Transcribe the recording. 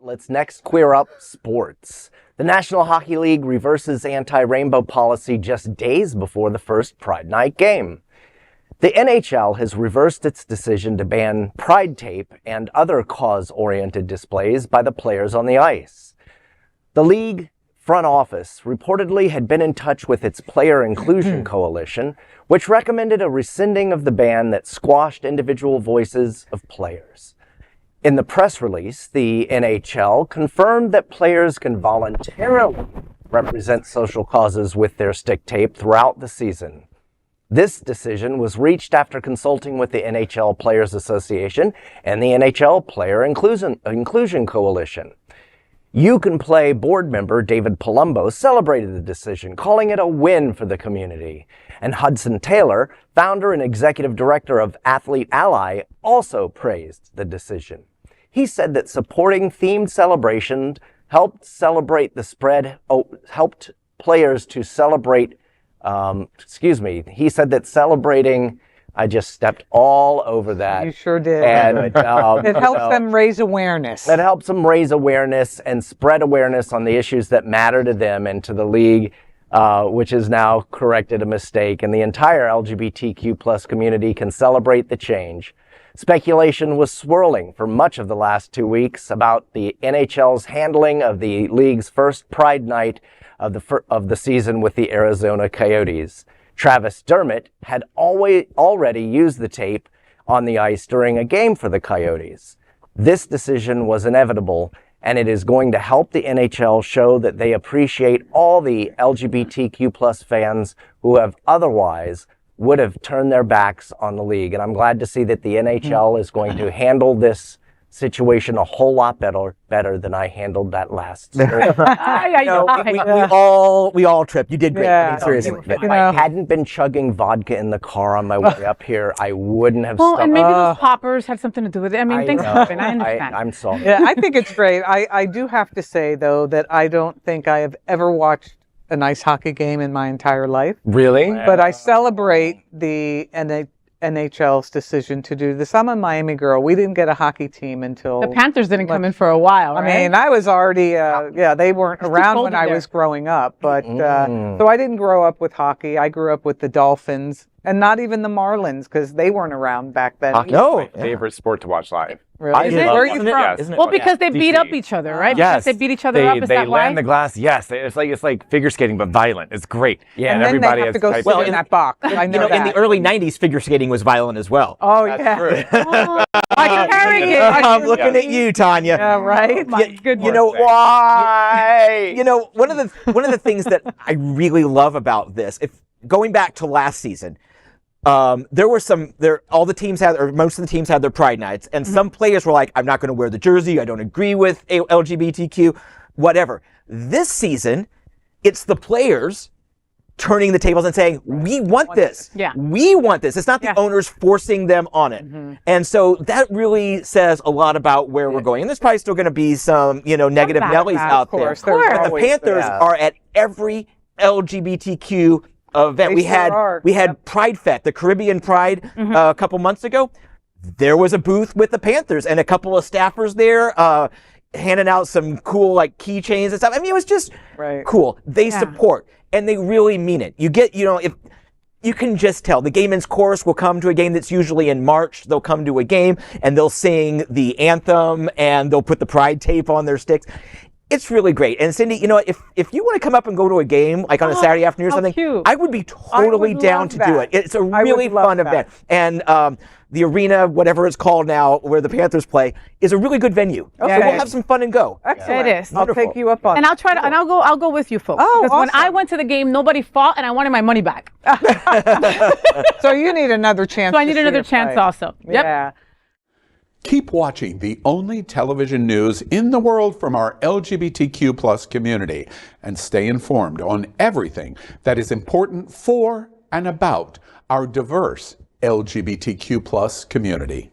Let's next queer up sports. The National Hockey League reverses anti-rainbow policy just days before the first Pride Night game. The NHL has reversed its decision to ban pride tape and other cause-oriented displays by the players on the ice. The league front office reportedly had been in touch with its Player Inclusion Coalition, which recommended a rescinding of the ban that squashed individual voices of players. In the press release, the NHL confirmed that players can voluntarily represent social causes with their stick tape throughout the season. This decision was reached after consulting with the NHL Players Association and the NHL Player Inclusion Coalition. You Can Play board member David Palumbo celebrated the decision, calling it a win for the community. And Hudson Taylor, founder and executive director of Athlete Ally, also praised the decision. He said that supporting themed celebrations helped players to celebrate. He said that celebrating. I just stepped all over that. You sure did. And it helps them raise awareness. It helps them raise awareness and spread awareness on the issues that matter to them and to the league, which has now corrected a mistake. And the entire LGBTQ plus community can celebrate the change. Speculation was swirling for much of the last 2 weeks about the NHL's handling of the league's first Pride Night of the season with the Arizona Coyotes. Travis Dermott had already used the tape on the ice during a game for the Coyotes. This decision was inevitable, and it is going to help the NHL show that they appreciate all the LGBTQ plus fans who have otherwise would have turned their backs on the league. And I'm glad to see that the NHL is going to handle this situation a whole lot better than I handled that last. We all tripped. You did great. Yeah. I mean, seriously. If I hadn't been chugging vodka in the car on my way up here, I wouldn't have stopped. And maybe those poppers had something to do with it. I mean, things happen. I understand. I'm sorry. Yeah, I think it's great. I do have to say, though, that I don't think I have ever watched an ice hockey game in my entire life. Really? But I celebrate the NHL's decision to do this. I'm a Miami girl. We didn't get a hockey team until... The Panthers didn't come in for a while, right? I mean, I was already, they weren't around when I was growing up. But so I didn't grow up with hockey. I grew up with the Dolphins and not even the Marlins because they weren't around back then. Hockey is my favorite sport to watch live. Really? Where are you from? Yes. Well, because they beat up each other, right? Yes. Because they beat each other up. Is they that why? land the glass. Yes, it's like figure skating, but violent. It's great. Yeah, and then everybody they have to go sit in that box. I know in the early 90s, figure skating was violent as well. Oh, That's yeah. true. I can carry it. I'm looking at you, Tanya. Yeah, right? You know why? You know, one of the things that I really love about this, if going back to last season, all the teams had, or most of the teams had their Pride Nights, and some players were like, I'm not going to wear the jersey, I don't agree with LGBTQ, whatever. This season, it's the players turning the tables and saying, we want this. Yeah. We want this. It's not the owners forcing them on it. And so that really says a lot about where we're going. And there's probably still going to be some, negative Nellies out there. Of course. But the Panthers are at every LGBTQ event. We had Pride Fest, the Caribbean Pride, a couple months ago. There was a booth with the Panthers and a couple of staffers there handing out some cool keychains and stuff. I mean, it was just cool. They support and they really mean it. You get, if you can just tell the Gay Men's Chorus will come to a game that's usually in March. They'll come to a game and they'll sing the anthem and they'll put the pride tape on their sticks. It's really great. And Cindy, if you want to come up and go to a game on a Saturday afternoon or something, cute. I would be totally down to do it. It's a really fun event. And the arena, whatever it's called now, where the Panthers play, is a really good venue. So we'll have some fun and go. Excellent. It is. I'll take you up on it. And I'll try to, and I'll go with you folks. Oh, because when awesome. I went to the game, nobody fought, and I wanted my money back. So you need another chance. So I need another chance also. Yep. Yeah. Keep watching the only television news in the world from our LGBTQ plus community and stay informed on everything that is important for and about our diverse LGBTQ plus community.